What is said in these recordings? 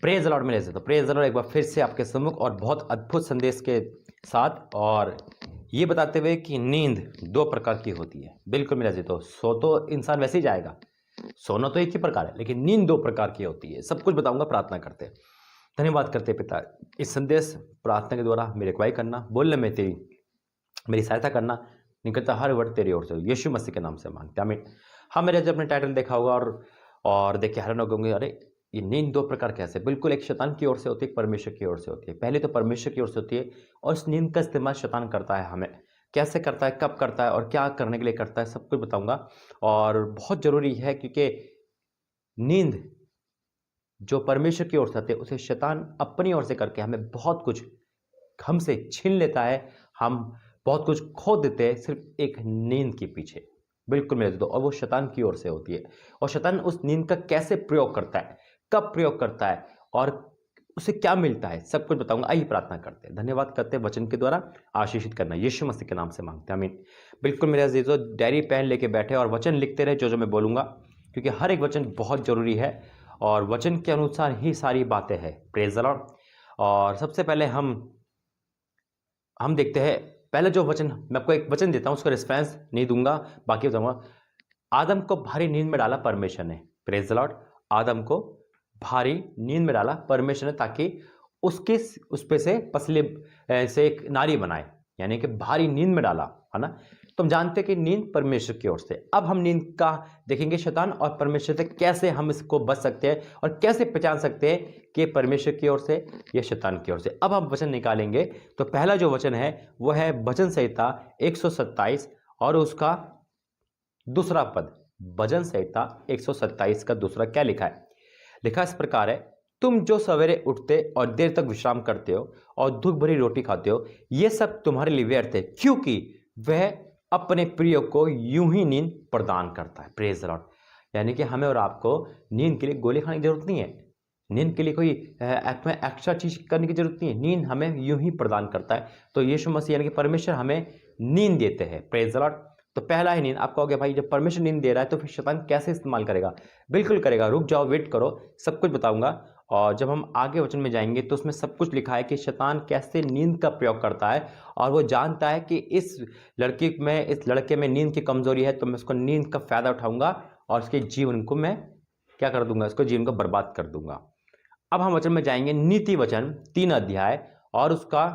Praise the Lord में ले तो प्रेज द लॉर्ड एक बार फिर से आपके सम्मुख और बहुत अद्भुत संदेश के साथ, और ये बताते हुए कि नींद दो प्रकार की होती है। बिल्कुल मिला जी, तो सो तो इंसान वैसे ही जाएगा, सोना तो एक ही प्रकार है, लेकिन नींद दो प्रकार की होती है। सब कुछ बताऊंगा, प्रार्थना करते। धन्यवाद करते पिता, इस संदेश प्रार्थना के द्वारा मेरी अगुवाई करना, बोलने में तेरी मेरी सहायता करना, निकलता हर वर्ड तेरी ओर से यीशु मसीह के नाम से मांगते हैं, आमीन। हाँ, मेरे जब अपने टाइटल देखा होगा और देखिए हैरान हो गए, अरे ये नींद दो प्रकार कैसे? बिल्कुल, एक शैतान की ओर से होती है, एक परमेश्वर की ओर से होती है। पहले तो परमेश्वर की ओर से होती है, और इस नींद का इस्तेमाल शैतान करता है। हमें कैसे करता है, कब करता है और क्या करने के लिए करता है, सब कुछ बताऊंगा। और बहुत जरूरी है, क्योंकि नींद जो परमेश्वर की ओर से आती है उसे शैतान अपनी ओर से करके हमें बहुत कुछ हमसे छीन लेता है। हम बहुत कुछ खो देते हैं सिर्फ एक नींद के पीछे। बिल्कुल मेरे दोस्तों, और वो शैतान की ओर से होती है। और शैतान उस नींद का कैसे प्रयोग करता है, कब प्रयोग करता है और उसे क्या मिलता है, सब कुछ बताऊंगा। आइए प्रार्थना करते हैं, धन्यवाद करते हैं वचन के द्वारा आशीषित करना, यीशु मसीह के नाम से मांगते हैं, आमीन। बिल्कुल मेरे अजीजों, डायरी पेन लेके बैठे और वचन लिखते रहे जो जो मैं बोलूंगा, क्योंकि हर एक वचन बहुत जरूरी है और वचन के अनुसार ही सारी बातें हैं। Praise the Lord. और सबसे पहले हम देखते हैं, पहले जो वचन मैं आपको एक वचन देता हूं, उसका रेफरेंस नहीं दूंगा, बाकी बताऊंगा। आदम को भारी नींद में डाला परमेश्वर ने। Praise the Lord. आदम को भारी नींद में डाला परमेश्वर ने, ताकि उसके उस पे से पसले से एक नारी बनाए, यानी कि भारी नींद में डाला, है ना। तो हम जानते हैं कि नींद परमेश्वर की ओर से। अब हम नींद का देखेंगे शैतान और परमेश्वर से कैसे हम इसको बच सकते हैं और कैसे पहचान सकते हैं कि परमेश्वर की ओर से या शैतान की ओर से। अब हम वचन निकालेंगे। तो पहला जो वचन है वो है भजन संहिता 127 और उसका दूसरा पद। भजन संहिता 127 का दूसरा क्या लिखा है? लिखा इस प्रकार है, तुम जो सवेरे उठते और देर तक विश्राम करते हो और दुख भरी रोटी खाते हो, यह सब तुम्हारे लिए व्यर्थ है, क्योंकि वह अपने प्रिय को यूं ही नींद प्रदान करता है। Praise the Lord. यानी कि हमें और आपको नींद के लिए गोली खाने की जरूरत नहीं है, नींद के लिए कोई एक्स्ट्रा चीज करने की जरूरत नहीं है। नींद हमें यूं ही प्रदान करता है। तो यीशु मसीह यानी कि परमेश्वर हमें नींद देते हैं। Praise the Lord. तो पहला ही नींद। आप कहोगे भाई जब परमेश्वर नींद दे रहा है तो फिर शैतान कैसे इस्तेमाल करेगा? बिल्कुल करेगा, रुक जाओ, वेट करो, सब कुछ बताऊंगा। और जब हम आगे वचन में जाएंगे तो उसमें सब कुछ लिखा है कि शैतान कैसे नींद का प्रयोग करता है। और वो जानता है कि इस लड़के में नींद की कमजोरी है, तो मैं उसको नींद का फायदा उठाऊंगा और उसके जीवन को मैं क्या कर दूंगा, उसको जीवन को बर्बाद कर दूंगा। अब हम वचन में जाएंगे, नीति वचन 3 अध्याय और उसका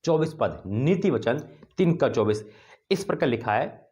24 पद। नीति वचन 3 का 24 इस प्रकार लिखा है,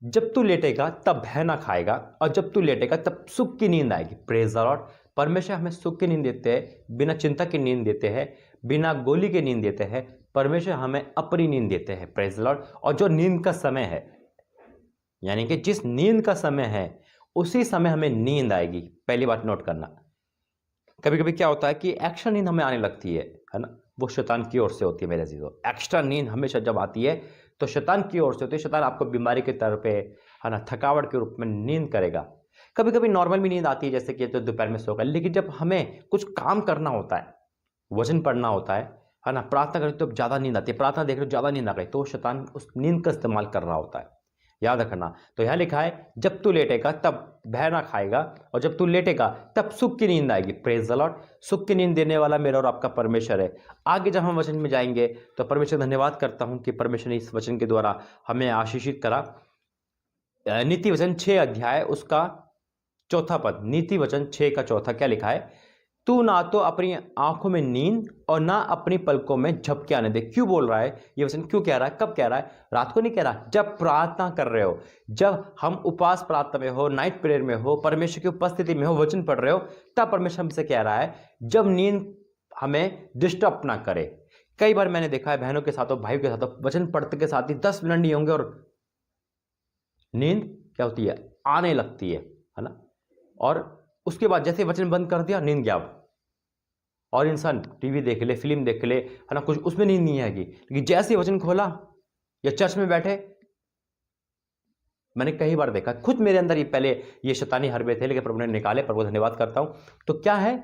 जब तू लेटेगा तब भय ना खाएगा और जब तू लेटेगा तब सुख की नींद आएगी। Praise the Lord. परमेश्वर हमें सुख की नींद देते हैं, बिना चिंता की नींद देते हैं, बिना गोली की नींद देते हैं। परमेश्वर हमें अपनी नींद देते हैं। Praise the Lord. और जो नींद का समय है, यानी कि जिस नींद का समय है उसी समय हमें नींद आएगी। पहली बात नोट करना। कभी कभी क्या होता है कि एक्स्ट्रा नींद हमें आने लगती है ना, वो शैतान की ओर से होती है मेरे अजीजों। एक्स्ट्रा नींद हमेशा जब आती है तो शैतान की ओर से होती है। शैतान आपको बीमारी के तौर पे, है ना, थकावट के रूप में नींद करेगा। कभी कभी नॉर्मल भी नींद आती है, जैसे कि तो दोपहर में सो गए, लेकिन जब हमें कुछ काम करना होता है, वचन पढ़ना होता है ना, प्रार्थना करें तो ज्यादा नींद आती है, प्रार्थना देख रहे हो ज्यादा नींद आ गई, तो शैतान उस नींद का इस्तेमाल कर रहा होता है। याद रखना। तो यहां लिखा है, जब तू लेटेगा तब भय ना खाएगा और जब तू लेटेगा तब सुख की नींद आएगी। Praise the Lord. सुख की नींद देने वाला मेरा और आपका परमेश्वर है। आगे जब हम वचन में जाएंगे तो परमेश्वर धन्यवाद करता हूं कि परमेश्वर ने इस वचन के द्वारा हमें आशीषित करा। नीति वचन 6 अध्याय उसका 4था पद। नीति वचन 6 का 4 क्या लिखा है, तू ना तो अपनी आंखों में नींद और ना अपनी पलकों में झपके आने दे। क्यों बोल रहा है ये वचन? क्यों कह रहा है, कब कह रहा है? रात को नहीं कह रहा, जब प्रार्थना कर रहे हो, जब हम उपवास प्रार्थना में हो, नाइट प्रेयर में हो, परमेश्वर की उपस्थिति में हो, वचन पढ़ रहे हो, तब परमेश्वर हमसे कह रहा है, जब नींद हमें डिस्टर्ब ना करे। कई बार मैंने देखा है बहनों के साथ, भाइयों के साथ, वचन पढ़ते के साथ ही 10 मिनट नहीं होंगे और नींद क्या होती है, आने लगती है ना। और उसके बाद जैसे वचन बंद कर दिया, नींद गया। और इंसान टीवी देख ले, फिल्म देख ले, है ना, कुछ उसमें नींद नहीं आएगी। लेकिन जैसे वचन खोला या चर्च में बैठे, मैंने कई बार देखा, खुद मेरे अंदर ये पहले ये शैतानी हरबे थे, लेकिन प्रभु ने निकाले। प्रभु धन्यवाद करता हूं। तो क्या है,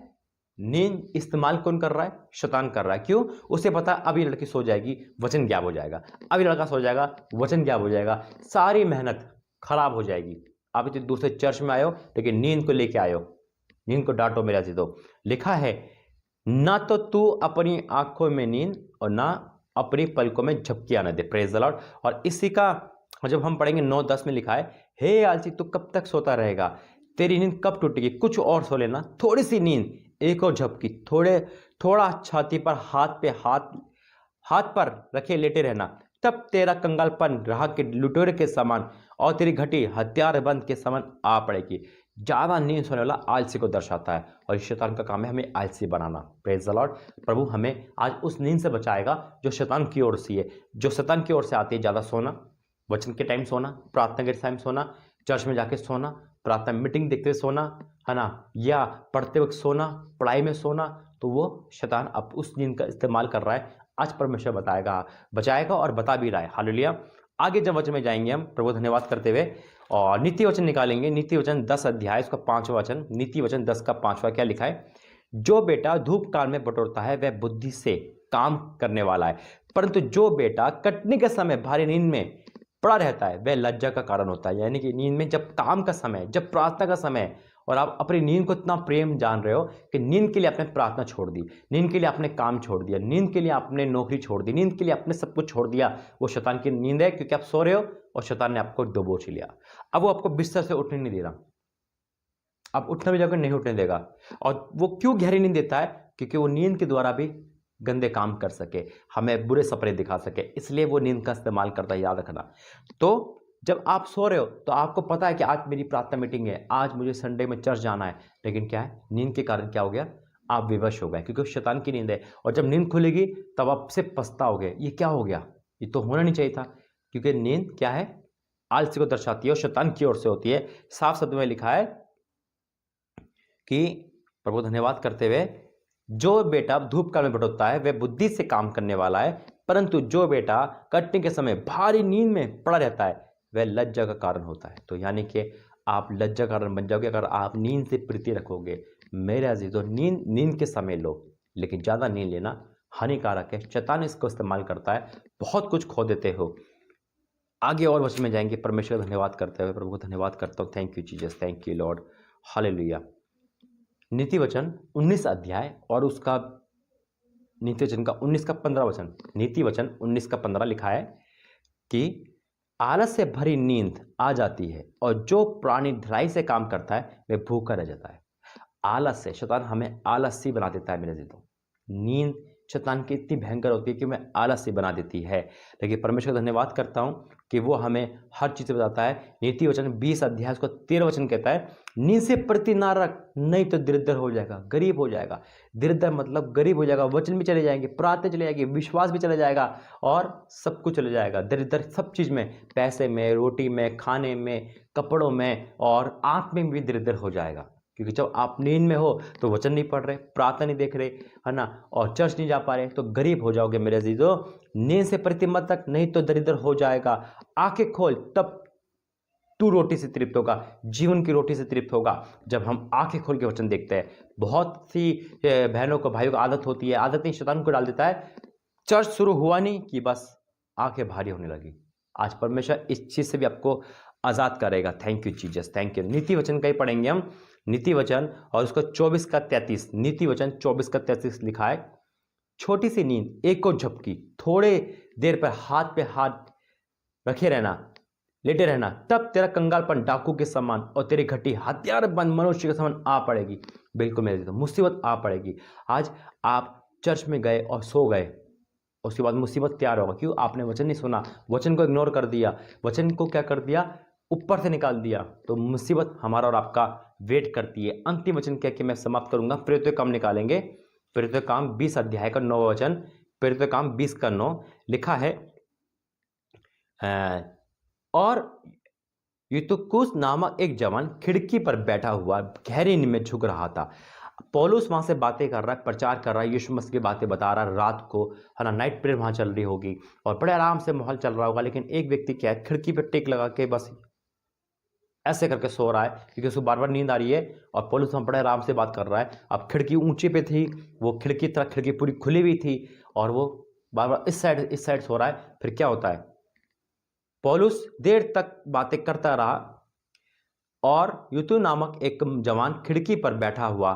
नींद इस्तेमाल कौन कर रहा है? शैतान कर रहा है। क्यों? उसे पता अब ये लड़की सो जाएगी, वचन गायब हो जाएगा, अब ये लड़का सो जाएगा, वचन गायब हो जाएगा, सारी मेहनत खराब हो जाएगी। आप इतने दूसरे चर्च में आयो लेकिन नींद को लेके आयो, नींद को डांटो मेरे अजीजों। लिखा है, ना तो तू अपनी आंखों में नींद और ना अपनी पलकों में झपकी आने दे। Praise the Lord. और इसी का जब हम पढ़ेंगे 9-10 में लिखा है, हे आलसी तू कब तक सोता रहेगा, तेरी नींद कब टूटेगी, कुछ और सो लेना, थोड़ी सी नींद, एक और झपकी, थोड़ा छाती पर हाथ पर रखे लेटे रहना, तब तेरा कंगालपन राह के लुटेरे के समान और तेरी घटी हथियारबंद के समान आ पड़ेगी। ज्यादा नींद सोने वाला आलसी को दर्शाता है और शैतान का काम है हमें आलसी बनाना। Praise the lord. प्रभु हमें आज उस नींद से बचाएगा जो शैतान की ओर से है, जो शैतान की ओर से आती है। ज्यादा सोना, वचन के टाइम सोना, प्रार्थना के टाइम सोना, चर्च में जाके सोना, प्रार्थना मीटिंग देखते हुए सोना, है ना, या पढ़ते वक्त सोना, पढ़ाई में सोना, तो वो शैतान अब उस नींद का इस्तेमाल कर रहा है। आज परमेश्वर बचाएगा और बता भी रहा है। हालेलुया। आगे जब वचन में जाएंगे हम प्रभु धन्यवाद करते हुए और नीति वचन निकालेंगे। नीति वचन 10 अध्याय उसका 5वां वचन, नीति वचन 10 का 5वां क्या लिखा है, जो बेटा धूप काल में बटोरता है वह बुद्धि से काम करने वाला है, परंतु जो बेटा कटने के समय भारी नींद में पड़ा रहता है वह लज्जा का कारण होता है। यानी कि नींद में जब काम का समय, जब प्रार्थना का समय, और आप अपनी नींद को इतना प्रेम जान रहे हो कि नींद के लिए आपने प्रार्थना छोड़ दी, नींद के लिए आपने काम छोड़ दिया, नींद के लिए आपने नौकरी छोड़ दी, नींद के लिए आपने सब कुछ छोड़ दिया, वो शैतान की नींद है, क्योंकि आप सो रहे हो और शैतान ने आपको दबोच लिया। अब वो आपको बिस्तर से उठने नहीं दे रहा, आप उठने भी जाकर नहीं उठने देगा। और वो क्यों गहरी नींद देता है, क्योंकि वो नींद के द्वारा भी गंदे काम कर सके, हमें बुरे सपने दिखा सके, इसलिए वो नींद का इस्तेमाल करता है, याद रखना। तो जब आप सो रहे हो तो आपको पता है कि आज मेरी प्रार्थना मीटिंग है, आज मुझे संडे में चर्च जाना है, लेकिन क्या है, नींद के कारण क्या हो गया, आप विवश हो गए, क्योंकि शैतान की नींद है। और जब नींद खुलेगी तब आप से पछताओगे, ये क्या हो गया, ये तो होना नहीं चाहिए था, क्योंकि नींद क्या है, आलसी को दर्शाती है और शैतान की ओर से होती है। साफ शब्द में लिखा है कि प्रभु धन्यवाद करते हुए, जो बेटा धूप काल में बटोरता है वह बुद्धि से काम करने वाला है, परंतु जो बेटा कटने के समय भारी नींद में पड़ा रहता है वह लज्जा का कारण होता है। तो यानी कि आप लज्जा कारण बन जाओगे अगर आप नींद से प्रीति रखोगे। मेरे अजीजों, नींद के समय लो, लेकिन ज़्यादा नींद लेना हानिकारक है, शैतान इसको इस्तेमाल करता है, बहुत कुछ खो देते हो। आगे और वचन में जाएंगे। परमेश्वर धन्यवाद करते हुए प्रभु को धन्यवाद करता हूँ। Thank you Jesus, thank you Lord, hallelujah. नीति वचन 19 अध्याय और उसका नीति वचन का 19 का 15 वचन, नीति वचन 19 का 15 लिखा है कि आलस से भरी नींद आ जाती है और जो प्राणी ढलाई से काम करता है वह भूखा रह जाता है। आलस से शैतान हमें आलसी बना देता है। मेरे जीतो, नींद शैतान की इतनी भयंकर होती है कि हमें आलसी बना देती है, लेकिन परमेश्वर का धन्यवाद करता हूँ कि वो हमें हर चीज़ से बताता है। नीति वचन 20 अध्याय उसका 13 वचन कहता है, नींद से प्रति ना रख, नहीं तो दरिद्र हो जाएगा, गरीब हो जाएगा। दरिद्र मतलब गरीब हो जाएगा, वचन भी चले जाएंगे, प्रार्थना चले जाएगी, विश्वास भी चले जाएगा और सब कुछ चले जाएगा। दरिद्र सब चीज़ में, पैसे में, रोटी में, खाने में, कपड़ों में और आँख में भी दरिद्र हो जाएगा, क्योंकि जब आप नींद में हो तो वचन नहीं पढ़ रहे, प्रार्थना नहीं देख रहे, है ना, और चर्च नहीं जा पा रहे, तो गरीब हो जाओगे मेरे अजीजों। नींद से प्रति मत तक, नहीं तो दरिद्र हो जाएगा। आंखें खोल, तब तू रोटी से तृप्त होगा, जीवन की रोटी से तृप्त होगा, जब हम आंखें खोल के वचन देखते हैं। बहुत सी बहनों को, भाइयों को आदत होती है, आदत नहीं शैतान को डाल देता है, चर्च शुरू हुआ नहीं कि बस आंखें भारी होने लगी। आज परमेश्वर इस चीज से भी आपको आजाद करेगा। Thank you Jesus, thank you. नीति वचन का ही पढ़ेंगे हम, नीति वचन और उसका 24 का 33, नीति वचन 24 का 33 लिखा है, छोटी सी नींद, एक और झपकी, थोड़े देर पर हाथ पे हाथ रखे रहना, लेटे रहना, तब तेरा कंगालपन डाकू के समान और तेरी घटी हथियारबंद मनुष्य के समान आ पड़ेगी। बिल्कुल मेरे, तो मुसीबत आ पड़ेगी। आज आप चर्च में गए और सो गए, उसके बाद मुसीबत तैयार होगा। क्यों? आपने वचन नहीं सुना, वचन को इग्नोर कर दिया, वचन को क्या कर दिया, ऊपर से निकाल दिया, तो मुसीबत हमारा और आपका वेट करती है। अंतिम वचन क्या कि मैं समाप्त करूंगा, प्रेरितों के काम निकालेंगे। प्रेरितों के काम 20 अध्याय का 9वां वचन, प्रेरितों के काम 20 का 9 लिखा है, और यूतुकुस नामक एक जवान खिड़की पर बैठा हुआ गहरी नींद में झुक रहा था। पौलुस वहां से बातें कर रहा है, प्रचार कर रहा है, यीशु मसीह की बातें बता रहा है, रात को, है ना, नाइट प्रेयर वहां चल रही होगी और बड़े आराम से माहौल चल रहा होगा। लेकिन एक व्यक्ति क्या है, खिड़की पर टेक लगा के बस ऐसे करके सो रहा है, क्योंकि उसको बार बार नींद आ रही है और पौलुस वहां बड़े आराम से बात कर रहा है। अब खिड़की ऊंचे पे थी, वो खिड़की तरह खिड़की पूरी खुली हुई थी और वो बार बार इस साइड सो रहा है। फिर क्या होता है, पौलुस देर तक बातें करता रहा और यूतु नामक एक जवान खिड़की पर बैठा हुआ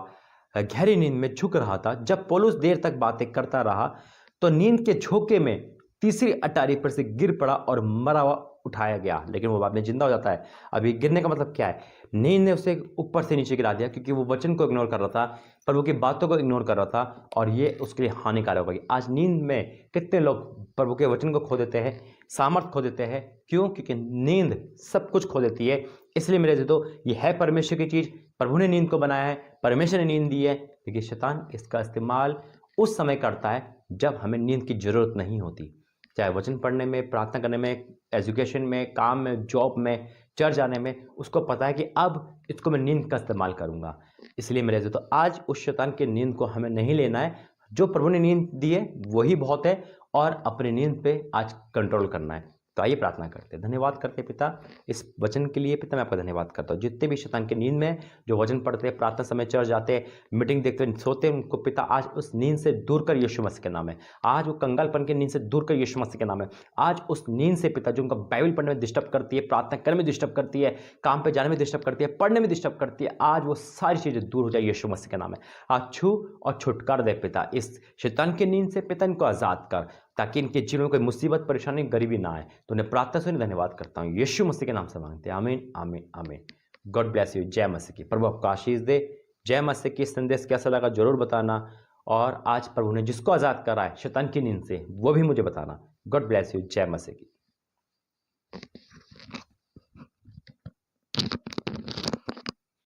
गहरी नींद में झुक रहा था। जब पौलुस देर तक बातें करता रहा तो नींद के झोंके में तीसरी अटारी पर से गिर पड़ा और मरा हुआ उठाया गया, लेकिन वो बाद में जिंदा हो जाता है। अभी गिरने का मतलब क्या है? नींद ने उसे ऊपर से नीचे गिरा दिया, क्योंकि वो वचन को इग्नोर कर रहा था, प्रभु की बातों को इग्नोर कर रहा था, और ये उसके लिए हानिकारक होगी। आज नींद में कितने लोग प्रभु के वचन को खो देते हैं, सामर्थ खो देते हैं। क्यों? क्योंकि नींद सब कुछ खो देती है। इसलिए मेरे दोस्तों, ये है परमेश्वर की चीज, प्रभु ने नींद को बनाया है, परमेश्वर ने नींद दी है, लेकिन शैतान इसका इस्तेमाल उस समय करता है जब हमें नींद की जरूरत नहीं होती, चाहे वचन पढ़ने में, प्रार्थना करने में, एजुकेशन में, काम में, जॉब में, चर्च जाने में। उसको पता है कि अब इसको मैं नींद का इस्तेमाल करूंगा। इसलिए मेरे दोस्तों, आज उस शैतान की नींद को हमें नहीं लेना है। जो प्रभु ने नींद दी है वही बहुत है, और अपनी नींद पे आज कंट्रोल करना है। तो आइए प्रार्थना करते हैं। धन्यवाद करते हैं पिता इस वचन के लिए। पिता, मैं आपका धन्यवाद करता हूँ। जितने भी शैतान की नींद में जो वचन पढ़ते हैं, प्रार्थना समय चर्च जाते हैं, मीटिंग देखते हैं, सोते हैं, उनको पिता आज उस नींद से दूर कर यीशु मसीह के नाम है। आज वो कंगालपन की नींद से दूर कर यीशु मसीह के नाम है। आज उस नींद से पिता जो उनका बाइबल पढ़ने में डिस्टर्ब करती है, प्रार्थना करने में डिस्टर्ब करती है, काम पे जाने में डिस्टर्ब करती है, पढ़ने में डिस्टर्ब करती है, आज वो सारी चीजें दूर हो जाए यीशु मसीह के नाम है। आज छू और छुटकार दे पिता इस शैतान की नींद से। पिता इनको आजाद कर, ताकि इनके जीवन में कोई मुसीबत, परेशानी, गरीबी ना आए। तो उन्हें प्रार्थना सुन धन्यवाद करता हूँ, यीशु मसीह के नाम से मांगते हैं, आमीन आमीन आमीन। God bless you. जय मसीह की। प्रभु आपको आशीष दे। जय मसीह की। संदेश कैसा लगा जरूर बताना, और आज प्रभु ने जिसको आजाद करा है शैतान की नींद से, वो भी मुझे बताना। God bless you. जय मसीह की।